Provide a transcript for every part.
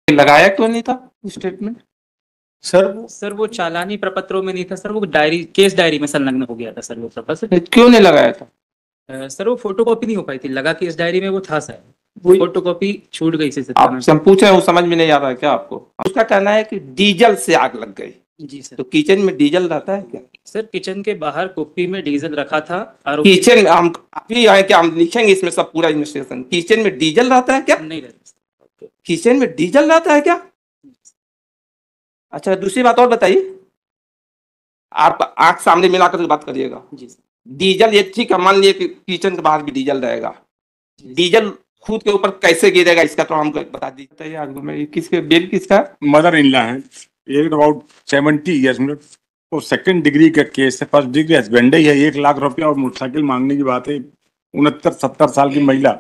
लगाया क्यों नहीं था स्टेटमेंट? सर वो चालानी प्रपत्रों में नहीं था सर, वो डायरी केस डायरी में संलग्न हो गया था सर वो प्रपत्र। क्यों नहीं लगाया था? सर वो फोटोकॉपी नहीं हो पाई थी, लगा केस डायरी में वो था सर, फोटोकॉपी छूट गई थी। आपसे हम पूछ रहे हैं, वो समझ में नहीं आ रहा है क्या आपको? उसका कहना है कि डीजल से आग लग गई। जी सर। तो किचन में डीजल रहता है क्या? सर किचन के बाहर कुप्पी में डीजल रखा था। किचन में हम अभी आए क्या, हम लिखेंगे इसमें सब पूरा इन्वेस्टिगेशन। किचन में डीजल रहता है क्या? नहीं रहता। किचन में डीजल रहता है क्या? अच्छा, दूसरी बात और बताइए। आप आंख सामने मिलाकर बात करिएगा। जी सर। डीजल ये ठीक है, मान लिए कि किचन के बाहर भी डीजल रहेगा, डीजल खुद के ऊपर कैसे गिरेगा इसका तो हमको बता दीजिए। आगू में किसके बिल किसका? मदर इन लॉ है, एज अबाउट 70 ईयर्स में। वो सेकंड डिग्री का केस है, फर्स्ट डिग्री हस्बैंड ही है। 1 लाख रुपया और मोटरसाइकिल मांगने की बात है। 69-70 साल की महिला,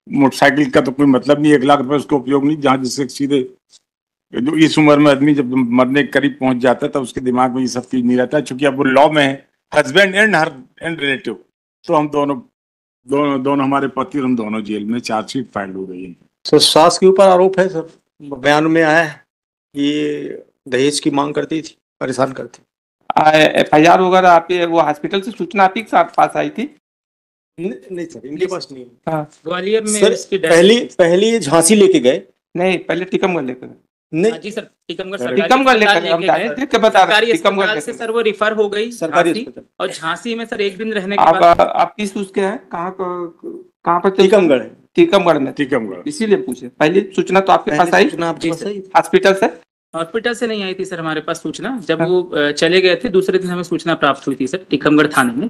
मोटरसाइकिल का तो कोई मतलब नहीं, 1 लाख रुपए उसका उपयोग नहीं। जहाँ जिससे सीधे जो इस उम्र में आदमी जब मरने के करीब पहुंच जाता है तो उसके दिमाग में ये सब चीज नहीं रहता है। चूंकि अब वो लॉ में है, husband and her and relative, तो हम दोनों हमारे पति और हम दोनों जेल में। चार्जशीट फाइल हो गई है। सर सास के ऊपर आरोप है सर, बयान में आया है ये दहेज की मांग करती थी, परेशान करती। FIR वगैरह आपके वो हॉस्पिटल से सूचना आपके साथ पास आई थी? नहीं सर, इनके पास नहीं। हाँ ग्वालियर में सर पहली झांसी लेके गए। नहीं, पहले टीकमगढ़ लेकर। नहीं जी सर, टीकमगढ़ लेकर हम देख के बता रहे हैं। टीकमगढ़ से सर वो रिफर हो गई सरकारी और झांसी में सर 1 दिन रहने के बाद। आप किस उसके हैं, कहाँ पर? टीकमगढ़ है। टीकमगढ़ में। टीकमगढ़, इसीलिए पूछे। पहली सूचना तो आपके पास आई हॉस्पिटल से? हॉस्पिटल से नहीं आई थी सर हमारे पास सूचना। जब वो चले गए थे दूसरे दिन हमें सूचना प्राप्त हुई थी सर, टीकमगढ़ थाने में,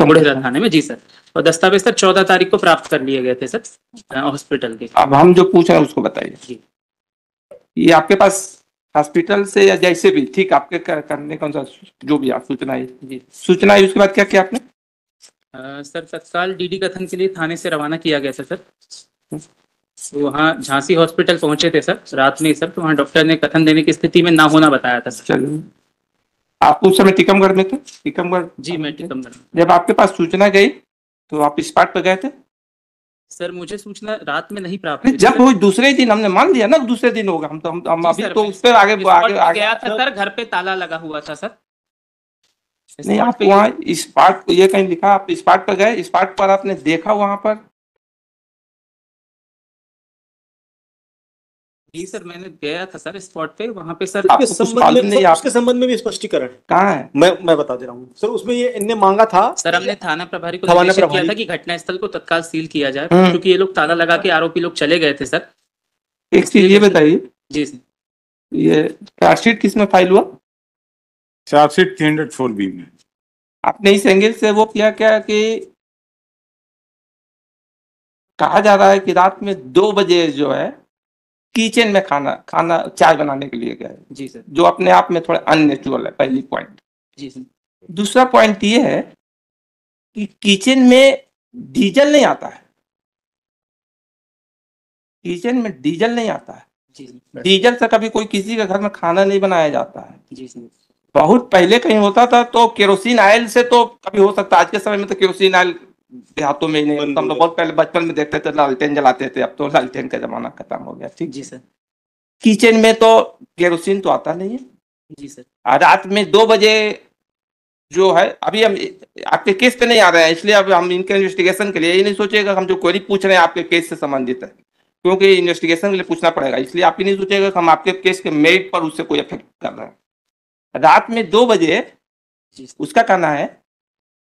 बुढ़ेरा थाने में। जी सर। और दस्तावेज सर 14 तारीख को प्राप्त कर लिए गए थे सर हॉस्पिटल के। अब हम जो पूछ रहे हैं उसको बताइए। ये आपके पास हॉस्पिटल से या जैसे भी ठीक आपके करने कौन सा जो भी आप सूचना आई? जी सूचना आई, उसके बाद क्या किया आपने? सर तत्काल DD कथन के लिए थाने से रवाना किया गया था सर। तो वहाँ झांसी हॉस्पिटल पहुंचे थे सर रात में सर, तो वहाँ डॉक्टर ने कथन देने की स्थिति में ना होना बताया था सर। चलिए, आप उस समय टीकमगढ़ में थे? टीकमगढ़? जी मैं टीकमगढ़। जब आपके पास सूचना गई तो आप स्पॉट पर गए थे? सर मुझे सूचना रात में नहीं प्राप्त हुई। जब वो दूसरे दिन हमने मान लिया ना, दूसरे दिन होगा। हम अभी तो उस पर आगे गया था सर, घर पे ताला लगा हुआ था सर। नहीं, आप वहाँ स्पॉट ये कहीं लिखा, आप स्पॉट पर गए, स्पॉट पर आपने देखा वहां पर? जी सर मैंने गया था सर स्पॉट पे, वहाँ पे सर उसके संबंध में भी स्पष्टीकरण कहाँ है? मैं बता दे रहा हूँ सर। उसमें ये इनने मांगा था सर, हमने थाना प्रभारी को निर्देशित किया था कि घटनास्थल को तत्काल सील किया जाए, क्योंकि ये लोग ताला लगा के आरोपी लोग चले गए थे सर। एक चीज ये बताइए। जी सर, ये चार्जशीट किस में फाइल हुआ? चार्जशीट 304B में। आपने इस एंगल से वो किया क्या कि कहा जा रहा है कि रात में 2 बजे जो है किचन में खाना चाय बनाने के लिए गए? जी सर। जो अपने आप में थोड़ा अननेचुरल है, पहली पॉइंट। जी सर। दूसरा दूसरा पॉइंट ये है कि किचन में डीजल नहीं आता है। किचन में डीजल नहीं आता है। जी सर। डीजल से कभी कोई किसी के घर में खाना नहीं बनाया जाता है। जी सर। बहुत पहले कहीं होता था तो केरोसिन ऑयल से तो कभी हो सकता है। आज के समय में तो केरोसिन ऑयल देहातों में ही नहीं। हम लोग बहुत पहले बचपन में देखते थे लालटेन जलाते थे, अब तो लालटेन का जमाना खत्म हो गया। ठीक। जी सर। किचन में तो केरोसिन तो आता नहीं है। जी सर। रात में 2 बजे जो है, अभी हम आपके केस पे नहीं आ रहे हैं, इसलिए अब हम इनके इन्वेस्टिगेशन के लिए ये नहीं सोचेगा हम जो क्वेरी पूछ रहे हैं आपके केस से संबंधित है, क्योंकि इन्वेस्टिगेशन के लिए पूछना पड़ेगा। इसलिए आप ही नहीं सोचेगा कि हम आपके केस के मेरिट पर उससे कोई इफेक्ट कर रहे हैं। रात में 2 बजे उसका कहना है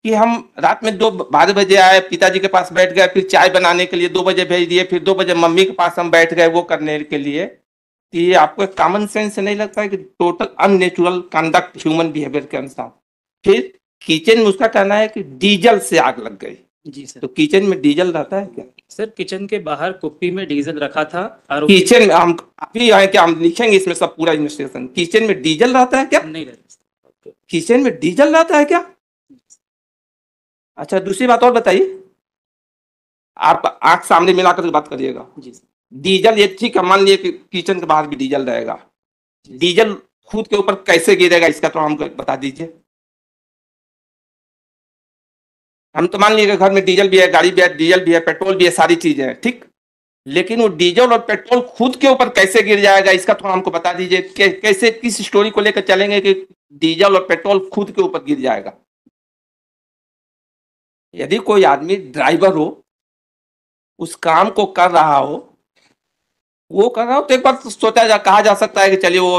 कि हम रात में 12 बजे आए, पिताजी के पास बैठ गए, फिर चाय बनाने के लिए 2 बजे भेज दिए, फिर 2 बजे मम्मी के पास हम बैठ गए वो करने के लिए। कि ये आपको एक कॉमन सेंस नहीं लगता है कि total unnatural conduct human behaviour के अनुसार? फिर किचन में उसका कहना है कि डीजल से आग लग गई। जी सर। तो किचन में डीजल रहता है क्या? सर किचन के बाहर कुप्पी में डीजल रखा था। किचन में हम अभी आए क्या, हम लिखेंगे इसमें सब पूरा इन्वेस्टिगेशन। किचन में डीजल रहता है क्या? नहीं रहता। किचन में डीजल रहता है क्या? अच्छा, दूसरी बात और बताइए। आप आंख सामने मिलाकर बात करिएगा। जी सर। डीजल ये ठीक है, मान लिए कि किचन के बाहर भी डीजल रहेगा, डीजल खुद के ऊपर कैसे गिरेगा इसका तो हमको बता दीजिए। हम तो मान लिए घर में डीजल भी है, गाड़ी भी है, डीजल भी है, पेट्रोल भी है, सारी चीजें हैं। ठीक, लेकिन वो डीजल और पेट्रोल खुद के ऊपर कैसे गिर जाएगा, इसका थोड़ा हमको बता दीजिए। कैसे, किस स्टोरी को लेकर चलेंगे कि डीजल और पेट्रोल खुद के ऊपर गिर जाएगा? यदि कोई आदमी ड्राइवर हो, उस काम को कर रहा हो, वो कर रहा हो, तो एक बार कहा जा सकता है कि चलिए वो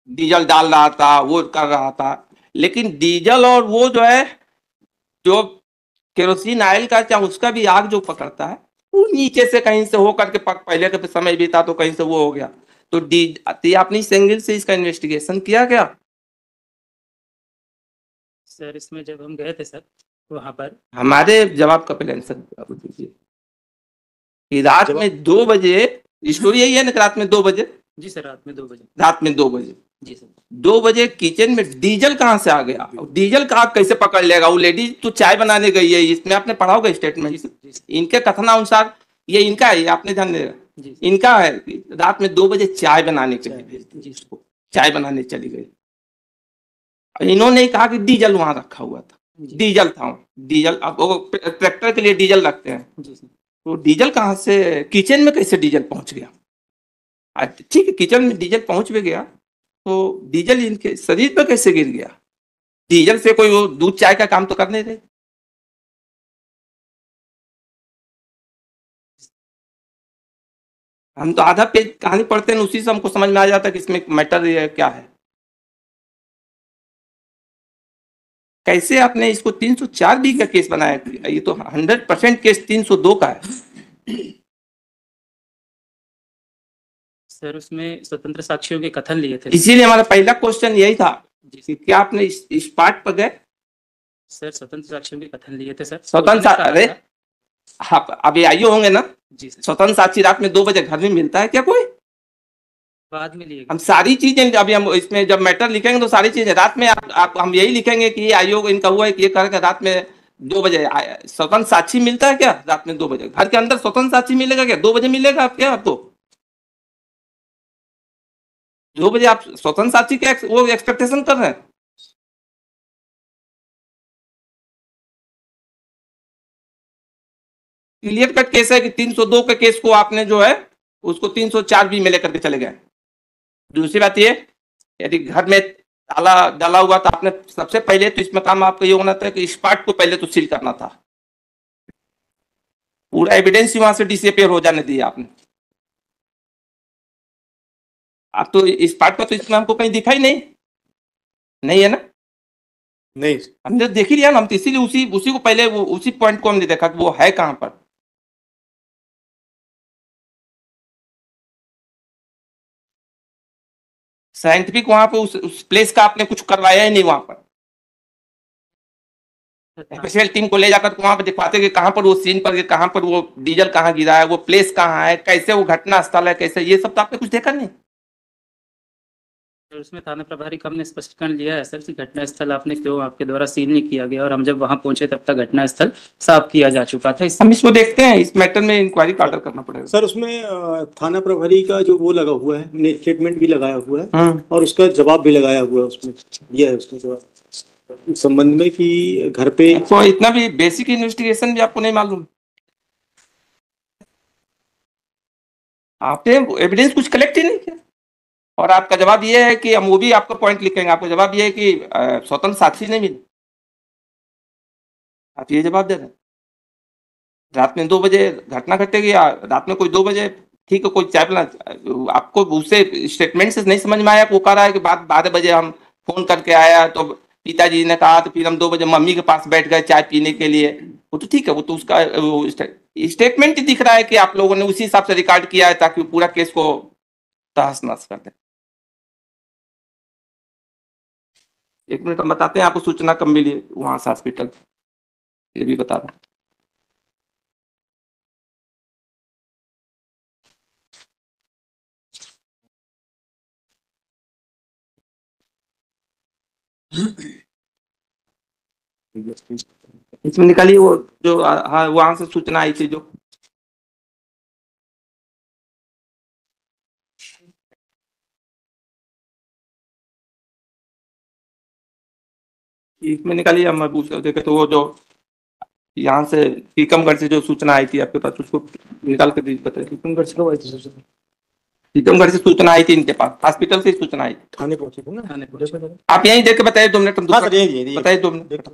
डीजल डाल रहा था, वो कर रहा था। लेकिन डीजल और वो जो है, जो केरोसिन ऑयल का, चाहे उसका भी आग जो पकड़ता है, वो नीचे से कहीं से हो करके पहले के समय भी था तो कहीं से वो हो गया। तो आपने इस एंगल से इसका इन्वेस्टिगेशन किया क्या? सर इसमें जब हम गए थे सर वहां पर, हमारे जवाब का पहले आंसर दीजिए कि रात में 2 बजे, स्टोरी यही है ना कि रात में 2 बजे, जी सर रात में 2 बजे, रात में 2 बजे, जी सर 2 बजे किचन में डीजल कहाँ से आ गया? डीजल का आग कैसे पकड़ लेगा? वो लेडीज तो चाय बनाने गई है, इसमें आपने पढ़ा होगा जी स्टेटमेंट। सर, जी सर, इनके कथनानुसार ये इनका है, ये आपने ध्यान देगा, जी सर, इनका है कि रात में 2 बजे चाय बनाने के लिए भेज दी जी इसको, चाय बनाने चली गई। और इन्होंने ही कहा कि डीजल वहां रखा हुआ था, जी डीजल था, डीजल। अब वो ट्रैक्टर के लिए डीजल रखते हैं, जी सर, तो डीजल कहाँ से, किचन में कैसे डीजल पहुंच गया? ठीक है, किचन में डीजल पहुंच भी गया, तो डीजल इनके शरीर पर कैसे गिर गया? डीजल से कोई वो दूध चाय का काम तो कर नहीं रहे। हम तो आधा पेज कहानी पढ़ते हैं, उसी से हमको समझ में आ जाता है कि इसमें मैटर ये क्या है। कैसे आपने इसको 304 बी का केस बनाया? ये तो 100% केस 302 का है। सर उसमें स्वतंत्र साक्षियों के कथन लिए थे इसीलिए हमारा पहला क्वेश्चन यही था जी कि सर, क्या आपने इस पार्ट पर गए? सर स्वतंत्र साक्षियों के कथन लिए थे सर, स्वतंत्र उन्होंने कहा अरे था- आप अभी आइए होंगे ना, जी सर स्वतंत्र साक्षी रात में 2 बजे घर में मिलता है क्या कोई? बाद में लिए हम गए सारी चीजें अभी हम इसमें जब मैटर लिखेंगे तो सारी चीजें रात में आप हम यही लिखेंगे कि ये आयोग इनका हुआ है कि ये करके रात में 2 बजे स्वतंत्र साक्षी मिलता है क्या? रात में 2 बजे घर के अंदर स्वतंत्र साक्षी मिलेगा क्या? 2 बजे मिलेगा आप क्या? आपको 2 बजे आप स्वतंत्र साक्षी के वो एक्सपेक्टेशन कर रहे हैं? क्लियर कट केस है कि 302 के केस को आपने जो है उसको 304 बी में लेकर के चले गए। दूसरी बात ये, यदि घर में ताला डाला हुआ था, आपने सबसे पहले तो इसमें काम आपका ये होना था कि इस पार्ट को पहले तो सील करना था, पूरा एविडेंस ही वहां से डिसअपियर हो जाने दिया आपने। आप तो इस पार्ट पर तो इसमें हमको कहीं दिखा ही नहीं, नहीं है ना? नहीं हमने देख ही लिया ना, हम तो इसीलिए उसी उसी को पहले वो उसी पॉइंट को हमने देखा कि वो है कहां पर। साइंटिफिक वहां पे उस प्लेस का आपने कुछ करवाया ही नहीं वहां पर। स्पेशल टीम को ले जाकर वहां पर दिखवाते कि कहां पर वो सीन पर, कहां पर वो डीजल कहां गिरा है, वो प्लेस कहां है, कैसे वो घटना स्थल है, कैसे, ये सब तो आपने कुछ देखा नहीं। सर उसमें थाना प्रभारी कम ने स्पष्टीकरण लिया है सर कि घटना स्थल आपने क्यों आपके द्वारा सील नहीं किया गया, और हम जब वहां पहुंचे तब तक घटना स्थल साफ किया जा चुका था। हम इसको देखते हैं, इस मैटर में इंक्वायरी का ऑर्डर करना पड़ेगा। सर, उसमें थाना प्रभारी का जो वो लगा हुआ है, स्टेटमेंट भी लगाया हुआ है हम्म। और उसका जवाब भी लगाया हुआ है, उसमें यह है उसका जवाब इस संबंध में कि घर पे तो इतना भी बेसिक इन्वेस्टिगेशन भी आपको नहीं मालूम? आपने एविडेंस कुछ कलेक्ट ही नहीं किया, और आपका जवाब ये है कि हम वो भी आपका पॉइंट लिखेंगे, आपका जवाब ये है कि स्वतंत्र साक्षी नहीं मिली। आप ये जवाब दे रहे हैं। रात में 2 बजे घटना घटेगी, या रात में कोई 2 बजे, ठीक है, कोई चाय पिला, आपको उससे स्टेटमेंट से नहीं समझ में आया, वो कह रहा है कि 12 बजे हम फोन करके आया तो पिताजी ने कहा, तो फिर हम 2 बजे मम्मी के पास बैठ गए चाय पीने के लिए। वो तो ठीक है, वो तो उसका स्टेटमेंट ही दिख रहा है कि आप लोगों ने उसी हिसाब से रिकॉर्ड किया है ताकि पूरा केस को तहस नहस कर दें। 1 मिनट हम बताते हैं आपको सूचना कब मिली वहां से हॉस्पिटल, ये भी बता दें। इसमें निकालिए वो जो हाँ वहां से सूचना आई थी जो, इसमें निकालिए, हम पूछ रहे थे तो वो जो यहाँ से टीकमगढ़ से जो सूचना आई थी आपके पास, उसको निकाल कर बताइए। टीकमगढ़ से कब आई थी सूचना? टीकमगढ़ से सूचना आई थी इनके पास, हॉस्पिटल से ही सूचना आई थी। थाने पहुंचे थे ना? थाने पहुंचे। आप यहीं देख के बताइए, 2 मिनट हम हाँ सर, यही बताइए 2 मिनट।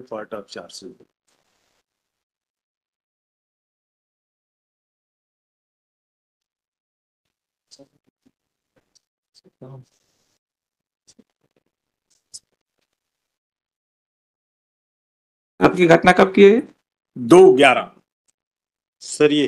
पार्ट ऑफ चार्ज आपकी घटना कब की है? 2/11 सर ये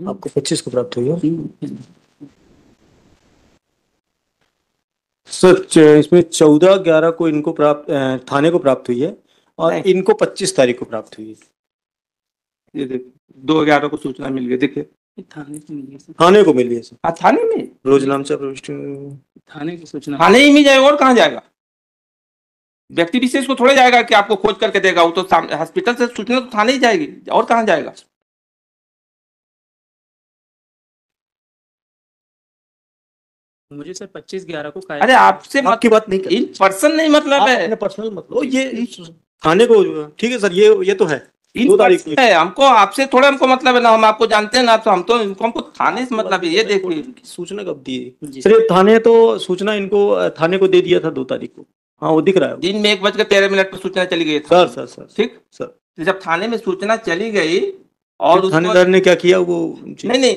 आपको 25 को प्राप्त हुई है सर। इसमें 14/11 को इनको प्राप्त थाने को प्राप्त हुई है और नहीं। इनको 25 तारीख को प्राप्त हुई है। ये देखिए 2/11 को सूचना मिल गई, देखिए थाने से मिली है सर। थाने को मिली है सर। हाँ थाने में, रोज नामचा प्रविष्टि थाने की सूचना। थाने ही में जाएगा और कहाँ जाएगा? व्यक्ति विशेष को थोड़े जाएगा कि आपको खोज करके देगा, वो तो हॉस्पिटल से सूचना तो थाने ही जाएगी, और कहाँ जाएगा? मुझे सर 25/11 को अरे आपसे आपकी बात नहीं कर इन पर्सन नहीं मतलब है, अपने पर्सनल मतलब ये थाने को। ठीक है सर, ये तो है। इन 2 तारीख पर्सन है, हमको आपसे थोड़ा हमको मतलब है ना, हम आपको जानते हैं ना, तो हमको थाने से मतलब है। ये देखिए सूचना कब दी सर? ये थाने तो सूचना इनको थाने को दे दिया था 2 तारीख को। हाँ वो दिख रहा है। दिन में 1:13 पर सूचना चली गई सर सर सर ठीक सर। तो जब थाने में सूचना चली गई और थानेदार ने क्या किया वो नहीं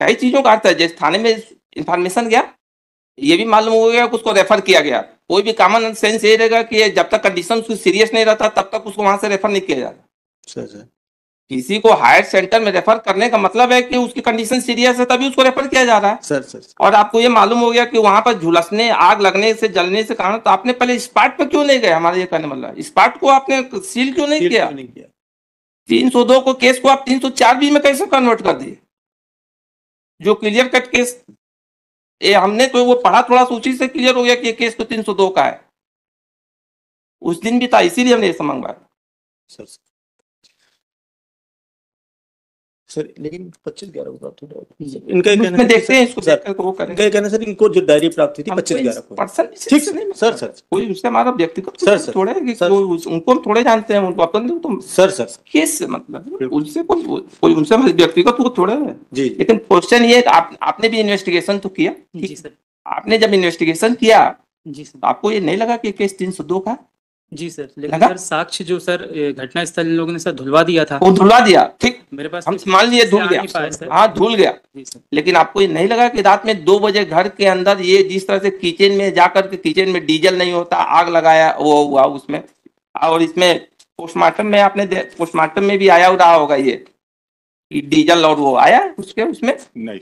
कई चीजों का अर्थ है। जैसे थाने में इंफॉर्मेशन गया, ये भी मालूम हो गया कि उसको रेफर किया गया। कोई भी कॉमन सेंस ये रहेगा कि जब तक कंडीशन उसकी सीरियस नहीं रहता तब तक उसको वहां से रेफर नहीं किया जाता। सर किसी को हायर सेंटर में रेफर करने का मतलब है कि उसकी कंडीशन सीरियस है, तभी उसको रेफर किया जा रहा है। सर और आपको ये मालूम हो गया कि वहां पर झुलसने, आग लगने से, जलने से कारण, तो आपने पहले स्पॉट पे क्यों नहीं गए? हमारा ये कहने मतलब स्पॉट को आपने सील क्यों नहीं किया? 302 को केस को आप 304 में कैसे कन्वर्ट कर दिए? जो क्लियर कट केस, ये हमने तो वो पढ़ा, थोड़ा सा उसी से क्लियर हो गया कि ये केस तो 302 का है। उस दिन भी था, इसीलिए हमने ये मंगवाया। सर लेकिन 25/11 को प्राप्त हुआ। इनका कहना है देखते हैं इसको देखकर तो वो करेंगे। इनका कहना सर इनको जो डायरी प्राप्त हुई थी 25/11 को। पर्सन ठीक सर कोई उससे हमारा व्यक्तिगत सर थोड़े उनको हम थोड़े जानते हैं, उनको अपन तो सर केस से मतलब उनसे कोई उनसे व्यक्तिगत वो थोड़े है जी। लेकिन क्वेश्चन ये आपने भी इन्वेस्टिगेशन तो किया जी सर। आपने जब इन्वेस्टिगेशन किया जी सर, तो आपको ये नहीं लगा कि केस 302 का? जी सर, लेकिन लगा? सर साक्ष्य जो सर घटना स्थल इन लोगों ने सर धुलवा दिया था। वो धुलवा दिया, ठीक, मेरे पास हम मान लिए धुल गया, हाँ धुल गया। जी सर। लेकिन आपको ये नहीं लगा कि रात में 2 बजे घर के अंदर ये जिस तरह से किचन में जाकर के, किचन में डीजल नहीं होता, आग लगाया वो हुआ उसमें? और इसमें पोस्टमार्टम में आपने पोस्टमार्टम में भी आया रहा होगा ये डीजल, और वो आया उसमें नहीं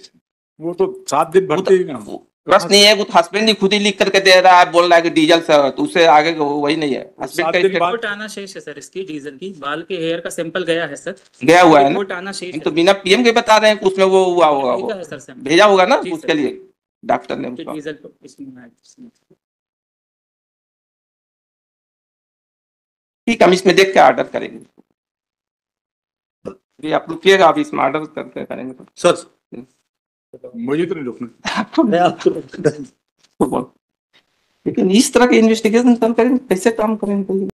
वो तो 7 दिन भरते ही ना। प्रश्न नहीं है, वो हस्बैंड ही खुद ही लिख करके दे रहा है, बोल रहा है कि डीजल से, तो उससे आगे वही नहीं है। हस्बैंड का रिपोर्ट आना शेष है सर, इसकी डीजल की, बाल के हेयर का सैंपल गया है सर, गया हुआ है रिपोर्ट आना शेष है। तो बिना पीएम के बता रहे हैं कि उसमें वो हुआ होगा, वो है सर भेजा होगा ना जी उसके सर। लिए डॉक्टर ने उसका। डीजल को इसमें ठीक है, हम इसमें देख के ऑर्डर करेंगे, ये आप रुकिएगा, आप इसमें ऑर्डर करके करेंगे तो सर मुझे तो नहीं रोकना। आपको लेकिन इस तरह के इन्वेस्टिगेशन करेंगे, कैसे काम करेंगे?